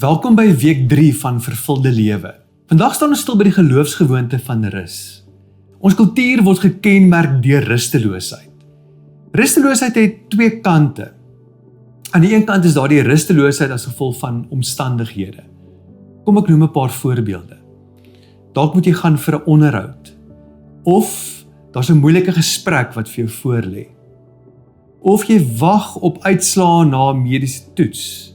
Welkom by week 3 van Vervulde Lewe. Vandag staan ons stil by die geloofsgewoonte van rus. Ons kultuur word gekenmerk deur rusteloosheid. Rusteloosheid het twee kante. Aan die een kant is daar die rusteloosheid as gevolg van omstandighede. Kom ek noem 'n paar voorbeelde. Dalk moet jy gaan vir 'n onderhoud. Of daar's 'n moeilike gesprek wat vir jou voorlê. Of jy wag op uitslae na 'n mediese toets.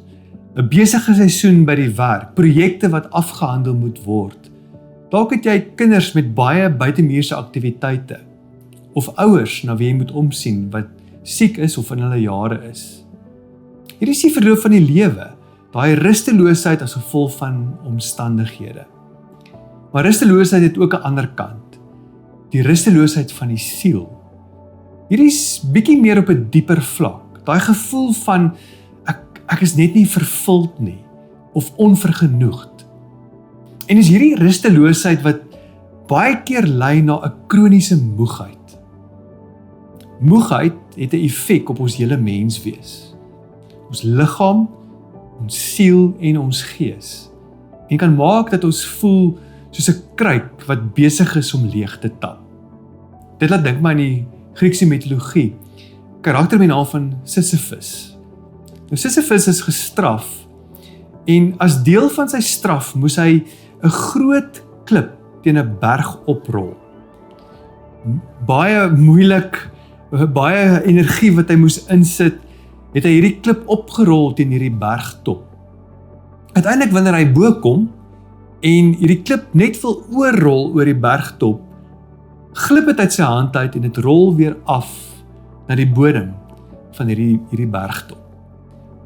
'n besige seisoen by die werk, projekte wat afgehandel moet word. Dalk het jy kinders met baie buitemuurse aktiwiteite, of ouers na wie jy moet omsien wat siek is of in hulle jare is. Hier is die verloop van die lewe, daai rusteloosheid as gevolg van omstandighede. Maar rusteloosheid het ook 'n ander kant, die rusteloosheid van die siel. Hier is bietjie meer op 'n dieper vlak, daai gevoel van ek is net nie vervuld nie, of onvergenoegd. En is hierdie rusteloosheid wat baie keer lei na 'n kroniese moegheid. Moegheid het 'n effek op ons hele menswees. Ons liggaam, ons siel en ons gees. En kan maak dat ons voel soos 'n kruik wat besig is om leeg te tap. Dit laat dink my aan die Griekse mitologie, karakter met die naam van Sisyphus. Nou Sisyphus is gestraf en as deel van sy straf moes hy 'n groot klip teen 'n berg oprol. Baie moeilik, baie energie wat hy moes insit, het hy hierdie klip opgerol teen hierdie bergtop. Uiteindelik wanneer hy bo kom en hierdie klip net wil oorrol oor die bergtop, glip dit uit sy hand uit en dit rol weer af na die bodem van hierdie bergtop.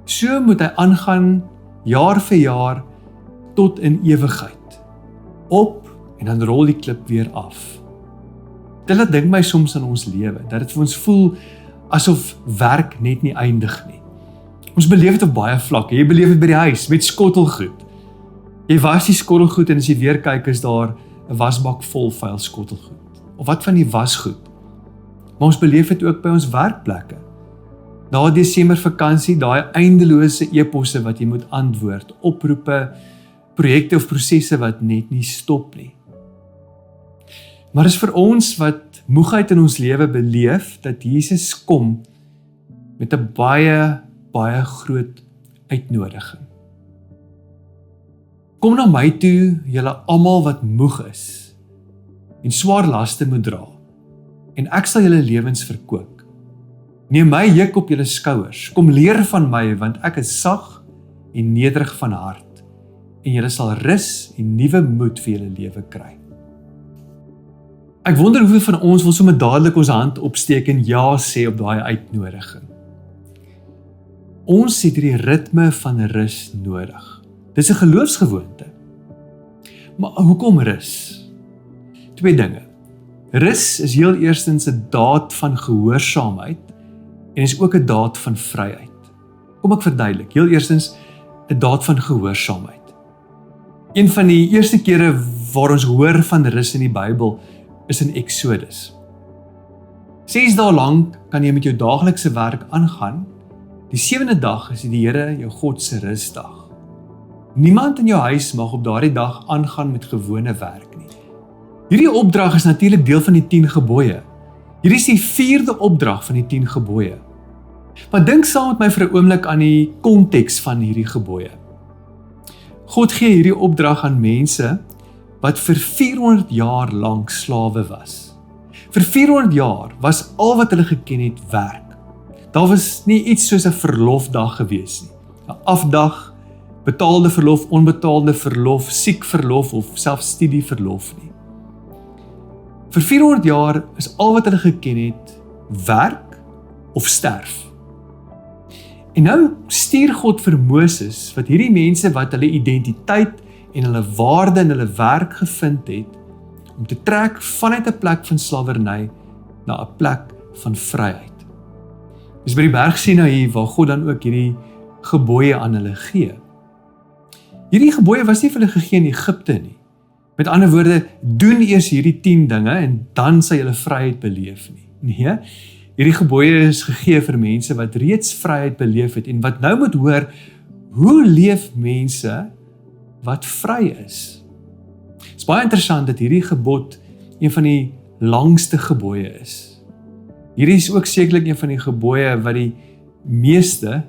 So moet hy aangaan jaar vir jaar tot in ewigheid. Op en dan rol die klip weer af. Dit laat dink my soms aan ons lewe, dat dit vir ons voel asof werk net nie eindig nie. Ons beleef dit op baie vlakke. Jy beleef dit by die huis met skottelgoed. Jy was die skottelgoed en as jy weer kyk is daar 'n wasbak vol vuil skottelgoed. Of wat van die wasgoed. Maar ons beleef dit ook by ons werkplekke. Na Desember vakansie, daai eindelose e-posse wat jy moet antwoord, oproepe, projekte of prosesse wat net nie stop nie. Maar is vir ons wat moegheid in ons lewe beleef, dat Jesus kom met 'n baie groot uitnodiging. Kom na my toe, julle almal wat moeg is en swaar laste moet dra, en ek sal julle lewens verkoop. Neem my juk op julle skouers, kom leer van my, want ek is sag en nederig van hart, en julle sal rus en nuwe moed vir julle lewe kry. Ek wonder hoeveel van ons wil sommer dadelik ons hand opsteek en ja sê op daai uitnodiging. Ons het hierdie ritme van rus nodig. Dis 'n geloofsgewoonte. Maar hoekom rus? Twee dinge. Rus is heel eerstens 'n daad van gehoorsaamheid, en is ook 'n daad van vryheid. Kom ek verduidelik. Heel eerstens 'n daad van gehoorsaamheid. Een van die eerste kere waar ons hoor van rus in die Bybel is in Exodus. 6 dae lank kan jy met jou daaglikse werk aangaan. Die 7de dag is die Here jou God se rusdag. Niemand in jou huis mag op daardie dag aangaan met gewone werk nie. Hierdie opdrag is natuurlik deel van die 10 gebooie. Hier is die 4de opdrag van die 10 gebooie. Maar dink saam met my vir 'n oomblik aan die konteks van hierdie gebooie. God gee hierdie opdrag aan mense wat vir 400 jaar lank slawe was. Vir 400 jaar was al wat hulle geken het werk. Daar was nie iets soos 'n verlofdag gewees nie. 'n Afdag, betaalde verlof, onbetaalde verlof, siekverlof of selfs studieverlof nie. Vir 400 jaar is al wat hulle geken het werk of sterf. En nou stuur God vir Moses, wat hierdie mense wat hulle identiteit en hulle waarde in hulle werk gevind het, om te trek vanuit 'n plek van slawerny na 'n plek van vryheid. Dis by die berg Sinaï waar God dan ook hierdie gebooie aan hulle gee. Hierdie gebooie was nie vir hulle gegee in Egipte nie. Met ander woorde, doen eers hierdie 10 dinge en dan sal julle vryheid beleef nie. Nee, hierdie gebooie is gegee vir mense wat reeds vryheid beleef het en wat nou moet hoor Hoe leef mense wat vry is? Het is baie interessant dat hierdie gebod een van die langste gebooie is. Hierdie is ook sekerlik een van die gebooie wat die meeste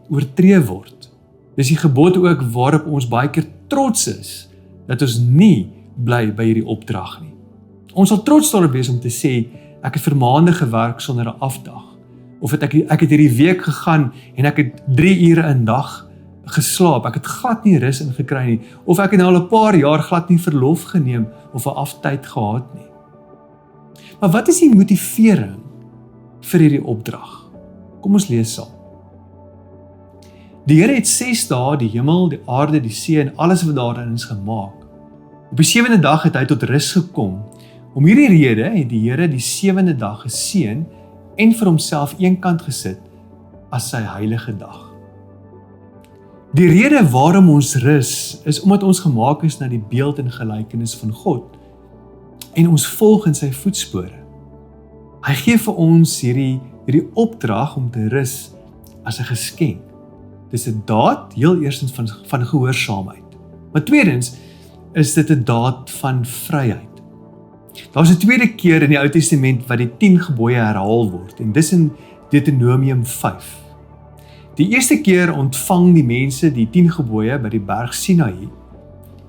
oortree word. Dis die gebod ook waarop ons baie keer trots is, dat ons nie bly by hierdie opdrag nie. Ons sal trots daarop wees om te sê, ek het vir maande gewerk sonder 'n afdag. Of ek het hierdie week gegaan en ek het 3 ure 'n dag geslaap. Ek het glad nie rus ingekry nie. Of ek het nou al 'n paar jaar glad nie verlof geneem of 'n aftyd gehad nie. Maar wat is die motivering vir hierdie opdrag? Kom ons lees saam. Die Here het 6 dae die hemel, die aarde, die see en alles wat daarin is gemaak. Op die 7de dag het hy tot rus gekom. Om hierdie rede het die Here die 7de dag geseën en vir homself eenkant gesit as sy heilige dag. Die rede waarom ons rus is omdat ons gemaak is na die beeld en gelykenis van God en ons volg in sy voetspore. Hy gee vir ons hierdie opdrag om te rus as 'n geskenk. Dis 'n daad heel eerstens van gehoorsaamheid. Maar tweedens is dit 'n daad van vryheid. Daar's 'n tweede keer in die Ou Testament wat die 10 gebooie herhaal word en dis in Deuteronomium 5. Die eerste keer ontvang die mense die 10 gebooie by die berg Sinaï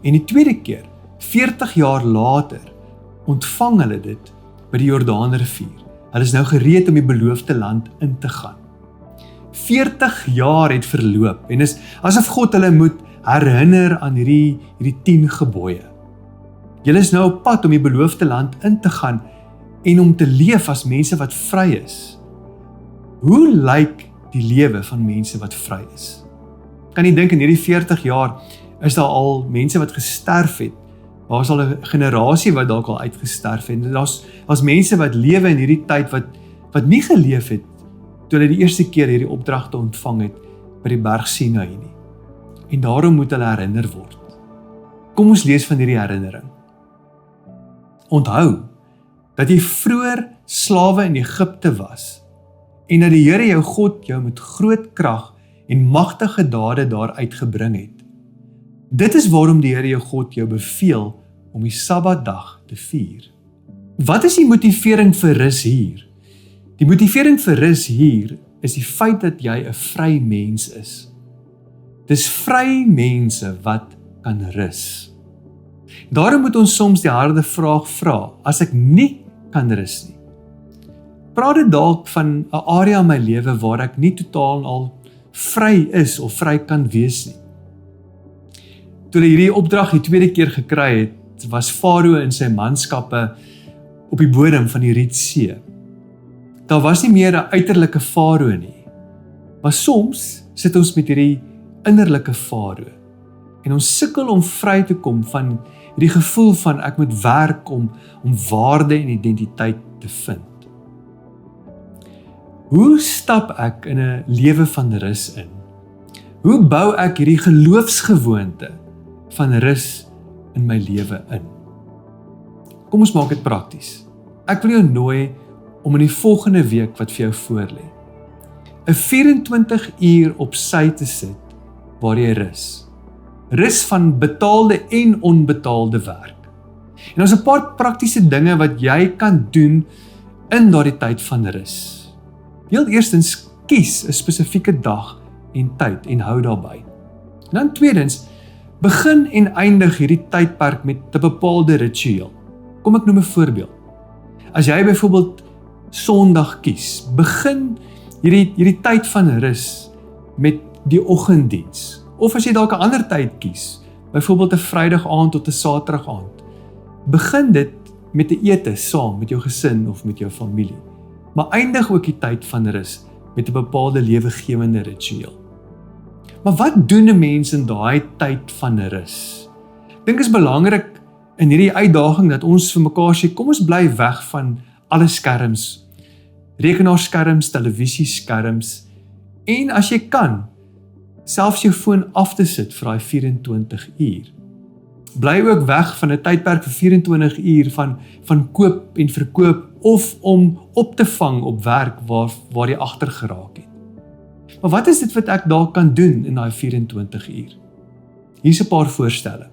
en die tweede keer, 40 jaar later, ontvang hulle dit by die Jordaanrivier. Hulle is nou gereed om die beloofde land in te gaan. 40 jaar het verloop en is asof God hulle moet herinner aan hierdie 10 gebooie. Julle is nou op pad om die beloofde land in te gaan en om te leef as mense wat vry is. Hoe lyk die lewe van mense wat vry is? Kan jy dink in hierdie 40 jaar is daar al mense wat gesterf het? Daar is al 'n generasie wat dalk al uitgesterf het. Daar's mense wat lewe in hierdie tyd wat nie geleef het toe hulle die eerste keer hierdie opdragte ontvang het by die berg Sinaï nie. En daarom moet hulle herinner word. Kom ons lees van hierdie herinnering. Onthou dat jy vroeër slawe in Egipte was en dat die Here jou God jou met groot krag en magtige dade daar uitgebring het. Dit is waarom die Here jou God jou beveel om die Sabbatdag te vier. Wat is die motivering vir rus hier? Die motivering vir rus hier is die feit dat jy 'n vry mens is. Dis vry mense wat kan rus. Daarom moet ons soms die harde vraag vra, as ek nie kan rus nie. Praat dit dalk van 'n area in my lewe waar ek nie totaal en al vry is of vry kan wees nie. Toe hulle hierdie opdrag die tweede keer gekry het, was Farao en sy manskappe op die bodem van die Rietsee. Daar was nie meer 'n uiterlike Farao nie, maar soms sit ons met hierdie innerlike Farao en ons sukkel om vry te kom van hierdie gevoel van ek moet werk om waarde en identiteit te vind. Hoe stap ek in 'n lewe van rus in? Hoe bou ek hierdie geloofsgewoonte van rus in my lewe in? Kom ons maak dit prakties. Ek wil jou nooi om in die volgende week wat vir jou voorlê, 'n 24 uur op sy te sit waar jy rus. Rus van betaalde en onbetaalde werk. En ons 'n paar praktiese dinge wat jy kan doen in daardie tyd van rus. Heel eerstens, kies 'n spesifieke dag en tyd en hou daarby. En dan tweedens, begin en eindig hierdie tydperk met 'n bepaalde ritueel. Kom ek noem 'n voorbeeld. As jy byvoorbeeld Sondag kies, begin hierdie tyd van rus met die oggenddiens. Of as jy dalk 'n ander tyd kies, byvoorbeeld 'n Vrydag aand tot 'n Saterdag aand, begin dit met 'n ete saam met jou gesin of met jou familie. Maar eindig ook die tyd van rus met 'n bepaalde lewegewende ritueel. Maar wat doen 'n mens in daai tyd van rus? Ek dink is belangrik in hierdie uitdaging dat ons vir mekaar sê, kom ons bly weg van alle skerms, rekenaarskerms, televisieskerms, en as jy kan, selfs jou foon af te sit vir daai 24 uur. Bly ook weg van 'n tydperk vir 24 uur van koop en verkoop of om op te vang op werk waar jy agter geraak het. Maar wat is dit wat ek daar kan doen in daai 24 uur? Hier's 'n paar voorstelle.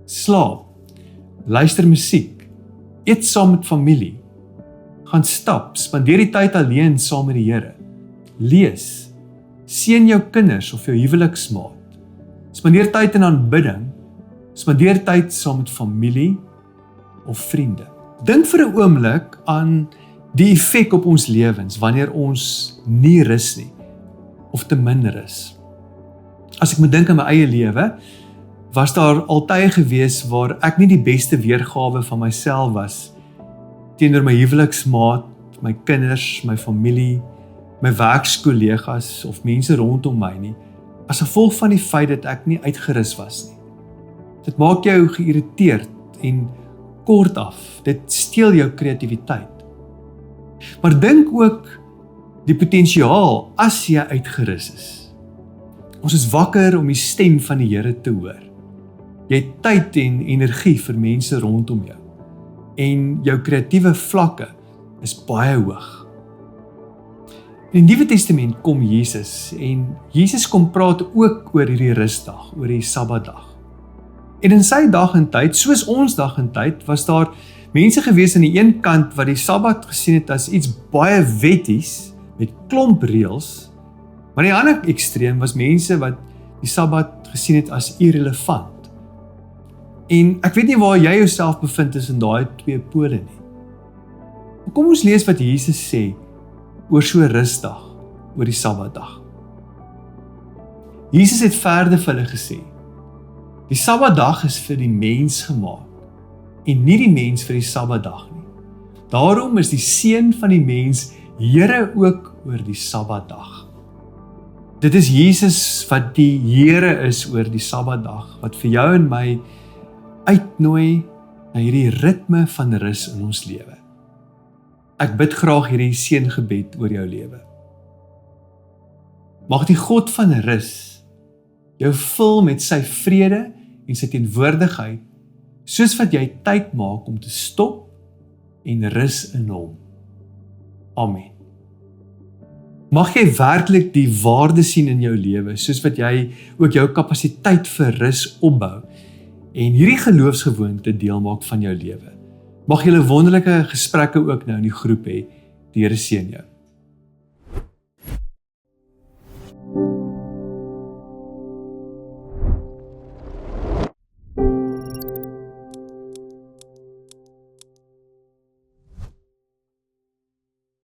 Slaap, luister musiek, eet saam met familie, gaan stap, spandeer die tyd alleen saam met die Here, lees, seën jou kinders of jou huweliksmaat, spandeer tyd in aanbidding, spandeer tyd saam met familie of vriende. Dink vir 'n oomblik aan die effek op ons lewens wanneer ons nie rus nie, of te min rus. As ek moet dink aan my eie lewe, was daar al tye gewees waar ek nie die beste weergawe van myself was teenoor my huweliksmaat, my kinders, my familie, my werkskollegas of mense rondom my nie, as gevolg van die feit dat ek nie uitgerus was nie. Dit maak jou geïrriteerd en kort af, dit steel jou kreatiwiteit. Maar dink ook die potensiaal as jy uitgerus is. Ons is wakker om die stem van die Here te hoor. Jy het tyd en energie vir mense rondom jou. En jou kreatiewe vlakke is baie hoog. In die Nuwe Testament kom Jesus en Jesus kom praat ook oor hierdie rusdag, oor die Sabbatdag. En in sy dag en tyd, soos ons dag en tyd, was daar mense gewees aan die een kant wat die Sabbat gesien het as iets baie wetties met klomp reëls, maar aan die ander ekstreem was mense wat die Sabbat gesien het as irrelevant. En ek weet nie waar jy jouself bevind tussen daai twee pole nie. Kom ons lees wat Jesus sê oor so 'n rusdag, oor die Sabbatdag. Jesus het verder vir hulle gesê: die Sabbatdag is vir die mens gemaak en nie die mens vir die Sabbatdag nie. Daarom is die seun van die mens Here ook oor die Sabbatdag. Dit is Jesus wat die Here is oor die Sabbatdag, wat vir jou en my uitnooi na hierdie ritme van rus in ons lewe. Ek bid graag hierdie seëngebed oor jou lewe. Mag die God van rus jou vul met sy vrede en sy teenwoordigheid, soos wat jy tyd maak om te stop en rus in hom. Amen. Mag jy werklik die waarde sien in jou lewe, soos wat jy ook jou kapasiteit vir rus opbou en hierdie geloofsgewoonte deel maak van jou lewe. Mag julle wonderlike gesprekke ook nou in die groep hê. Die Here seën jou.